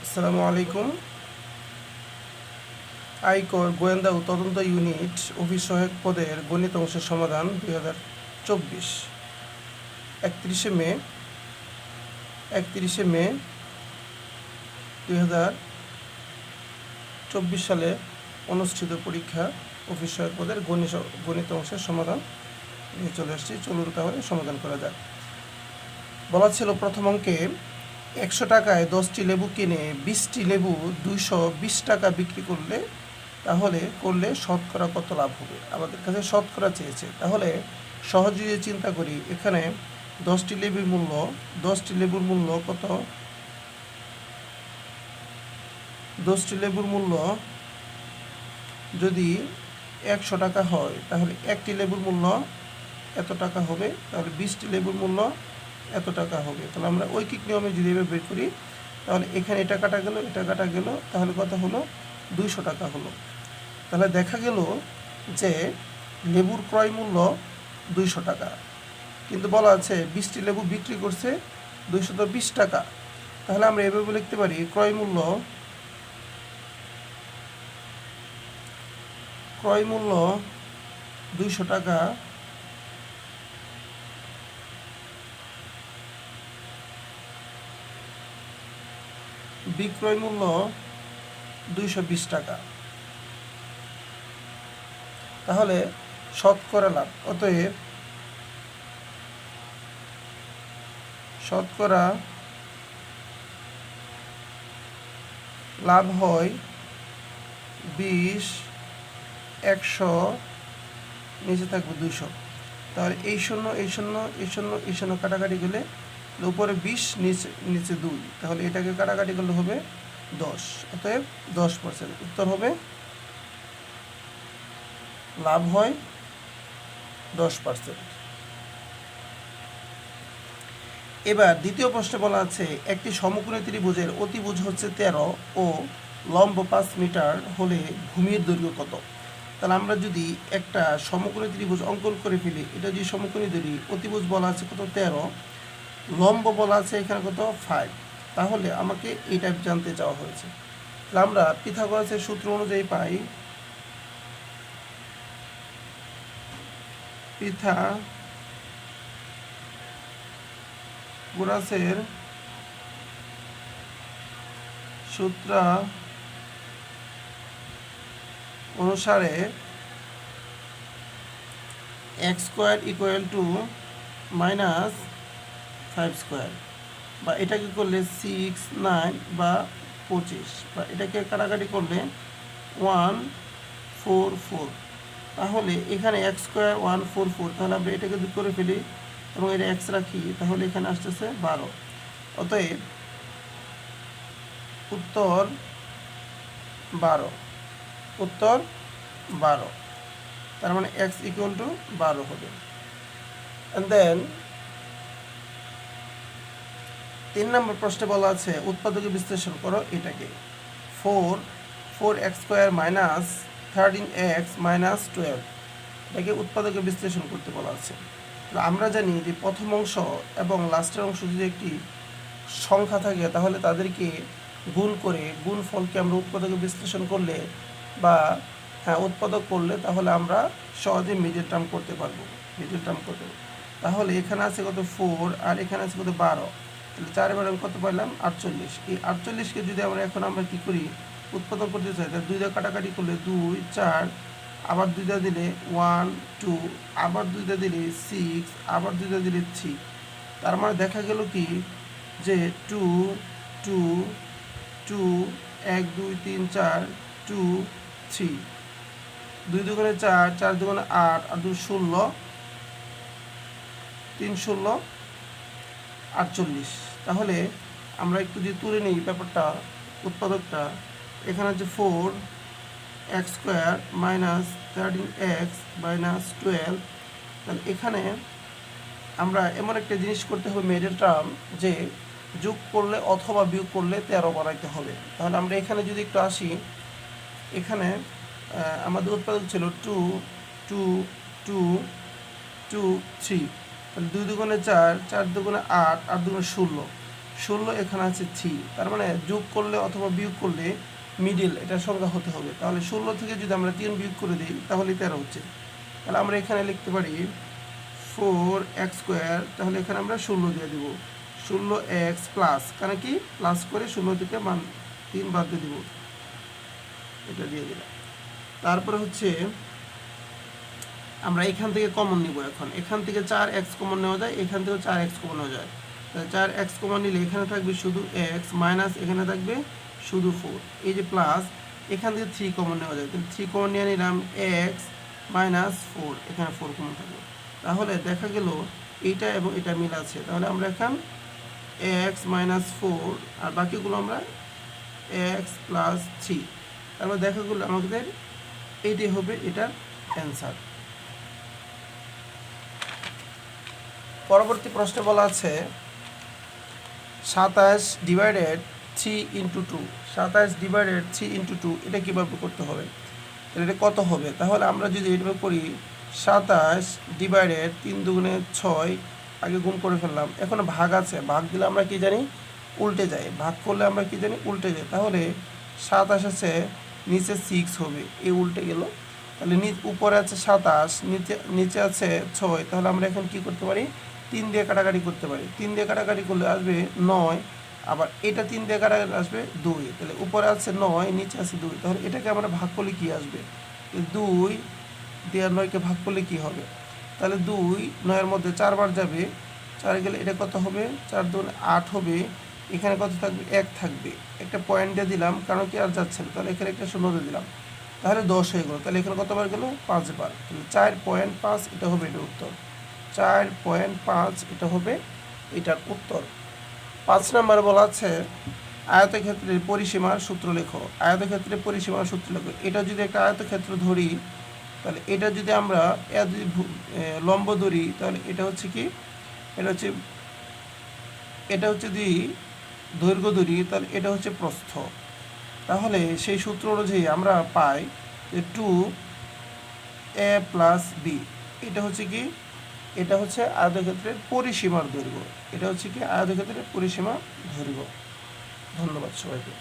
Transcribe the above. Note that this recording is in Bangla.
আসসালামু আলাইকুম। আয়কর গোয়েন্দা ও তদন্ত ইউনিট অফিস সহায়ক পদের গণিত অংশের সমাধান 2024 31শে মে 2024 সালে অনুষ্ঠিত পরীক্ষা অফিস সহায়ক পদের গণিত অংশের সমাধান নিয়ে চলে আসছি। চলুন তাহলে সমাধান করা যাক। বলা ছিল প্রথম অঙ্কে 100 টাকায় 10টি লেবু কিনে 20টি লেবু 220 টাকা বিক্রি করলে শতকরা কত লাভ হবে। আমাদের কাছে শতকরা চেয়েছে, তাহলে সহজে যদি চিন্তা করি, এখানে 10টি লেবুর মূল্য কত? 10টি লেবুর মূল্য যদি 100 টাকা হয়, তাহলে একটি লেবুর মূল্য এত টাকা হবে, তাহলে 20টি লেবুর মূল্য এত টাকা হবে। তাহলে আমরা ঐকিক নিয়মে যদি এভাবে বের করি, তাহলে এখানে এটা কাটা গেল, তাহলে কত হলো? 200 টাকা হলো। তাহলে দেখা গেল যে লেবুর ক্রয় মূল্য 200 টাকা, কিন্তু বলা আছে 20টি লেবু বিক্রি করছে 220 টাকা। তাহলে আমরা এভাবে লিখতে পারি ক্রয় মূল্য 200 টাকা বিক্রয় মূল্য 220 টাকা। তাহলে শতকরা লাভ, অতএব শতকরা লাভ হয় 20, 100, নিচে থাকবে 200। তাহলে এই শূন্য কাটাকাটি গেলে উপরে 20, নিচে 2, তাহলে এটাকে কাটাকাটি করলে হবে 10, অতএব 10%। উত্তর হবে লাভ হয় 10%। এবার দ্বিতীয় প্রশ্নে বলা আছে একটি সমকোণী ত্রিভুজের অতিভুজ হচ্ছে 13 ও লম্ব 5 মিটার হলে ভূমির দৈর্ঘ্য কত? তাহলে আমরা যদি একটা সমকোণী ত্রিভুজ অঙ্কন করে ফেলি, এটা যদি সমকোণী ধরি, অতিভুজ বলা আছে কত? 13, লম্ব বলা আছে এখানে কত? 5। তাহলে আমাকে এটা জানতে চাওয়া হয়েছে। তাহলে আমরা পিথাগোরাসের সূত্র অনুযায়ী পাই, পিথাগোরাসের সূত্র অনুসারে x² = -5², বা এটাকে করলে 6, 9 বা 25, বা এটাকে কাটাকাটি করলে 1, 4, 4। তাহলে এখানে x² 144, তাহলে আমরা এটাকে দুই করে ফেলি এবং এটা x রাখি, তাহলে এখানে আসতেছে 12। অতএব উত্তর 12। তার মানে x = 12 হবে। and then 3 নম্বর প্রশ্নে বলা আছে উৎপাদকে বিশ্লেষণ করো এটাকে। 4x² - 13x - 12, এটাকে উৎপাদকে বিশ্লেষণ করতে বলা আছে। আমরা জানি যে প্রথম অংশ এবং লাস্টের অংশ যদি একটি সংখ্যা থাকে, তাহলে তাদেরকে গুণ করে গুণফলকে আমরা উৎপাদকে বিশ্লেষণ করলে বা উৎপাদক করলে, তাহলে আমরা সহজে মিডল টার্ম করতে পারবো। তাহলে এখানে আছে কত? 4, আর এখানে আছে কত? 12। তাহলে 4 বার আমি কত পাইলাম? 48। এই 48কে যদি আমরা কি করি? উৎপাদক করতে চাই, তাহলে 2 দিয়ে কাটাকাটি করলে 2, 4, আবার 2 দিয়ে দিলে 1, 2, আবার 2 দিয়ে দিলে 6, আবার 2 দিয়ে দিলে 3। তার মানে দেখা গেল কি যে 2, 2, 2, 1, 2, 3, 4, 2, 3, 2 দুগুণে 4, 4 দুগুণে 8, আর 2 16, 3 16 48। তাহলে আমরা একটু যদি তুলে নিই ব্যাপারটা, উৎপাদকটা, এখানে হচ্ছে 4x² - 13x - 12। তাহলে এখানে আমরা এমন একটা জিনিস করতে হবে মিডল টার্ম, যে যোগ করলে অথবা বিয়োগ করলে 13 বানাইতে হবে। তাহলে আমরা এখানে যদি একটু আসি, এখানে আমাদের উৎপাদক ছিল 2, 2, 2, 2, 3। তাহলে 2 দুগুণে 4, 4 দুগুণে 8, 8 দুগুণে 16, 16 এখানে আছে 3, তার মানে যোগ করলে অথবা বিয়োগ করলে মিডিল এটা সংখ্যা হতে হবে। তাহলে 16 থেকে যদি আমরা 3 বিয়োগ করে দিই তাহলে 13 হচ্ছে। তাহলে আমরা এখানে লিখতে পারি 4x², তাহলে এখানে আমরা 16 দিয়ে দিব, 16x প্লাস, কারণ কি প্লাস করে 16 থেকে মান 3 বাদ দিয়ে দিব, এটা দিয়ে দিলাম। তারপরে হচ্ছে আমরা এখান থেকে কমন নিব, এখন এখান থেকে 4x কমন নেওয়া যায়, এখান থেকেও 4x কমন নেওয়া যায়। তাহলে 4x কমন নিলে এখানে থাকবে শুধু x, মাইনাস এখানে থাকবে শুধু 4, এই যে প্লাস, এখান থেকে 3 কমন নেওয়া যায়, তাহলে 3 কমন নিয়ে নিলাম, x মাইনাস 4, এখানে 4 কমন থাকবে। তাহলে দেখা গেল এইটা এবং এটা মিল আছে, তাহলে আমরা এখান x মাইনাস 4 আর বাকিগুলো আমরা x প্লাস 3, তারপর দেখা গেল আমাদের এইটাই হবে এটার অ্যান্সার। পরবর্তী প্রশ্নে বলা আছে 27 ডিভাইডেড 3 ইন্টু 2, 27 ডিভাইডেড 3 ইন্টু 2 এটা কীভাবে করতে হবে, তাহলে এটা কত হবে? তাহলে আমরা যদি এইভাবে করি 27 ডিভাইডেড 3 দুগুণে 6, আগে গুণ করে ফেললাম, এখন ভাগ আছে, ভাগ দিলে আমরা কি জানি উল্টে যায়, ভাগ করলে আমরা কি জানি উল্টে যায়। তাহলে 27 আছে, নিচে 6 হবে, এই উল্টে গেল, তাহলে উপরে আছে 27, নিচে আছে 6, তাহলে আমরা এখন কি করতে পারি 3 দিয়ে কাটাকাটি করতে পারি, 3 দিয়ে কাটাকাটি করলে আসবে 9, আবার এটা 3 দিয়ে কাটাকাটি আসবে 2, তাহলে উপরে আছে 9, নিচে আছে 2, তাহলে এটাকে আমরা ভাগ করলে কি আসবে 2 দিয়ে 9কে ভাগ করলে কি হবে, তাহলে 2 9-এর মধ্যে 4 বার যাবে, 4 গেলে এটা কত হবে 4 দুগুণে 8 হবে, এখানে কত থাকবে 1 থাকবে, একটা পয়েন্ট দিয়ে দিলাম কারণ কি আর যাচ্ছে না, তাহলে এখানে একটা 0 দিয়ে দিলাম, তাহলে 10 হয়ে গেল, তাহলে এখানে কতবার গেল 5 বার, তাহলে 4.5 এটা হবে এটার উত্তর, 4.5 এটা হবে এটার উত্তর। 5 নম্বরে বলা আছে আয়তক্ষেত্রের পরিসীমার সূত্র লেখো, আয়তক্ষেত্রের পরিসীমার সূত্র লেখো। এটা যদি একটা আয়তক্ষেত্র ধরি, তাহলে এটা যদি আমরা লম্ব ধরি, তাহলে এটা হচ্ছে কি, এটা হচ্ছে যদি দৈর্ঘ্য ধরি, তাহলে এটা হচ্ছে প্রস্থ। তাহলে সেই সূত্র অনুযায়ী আমরা পাই যে 2a + b, এটা হচ্ছে কি, এটা হচ্ছে আয়তক্ষেত্রের পরিসীমার দৈর্ঘ্য, এটা হচ্ছে কি আয়তক্ষেত্রের পরিসীমার দৈর্ঘ্য। ধন্যবাদ সবাইকে।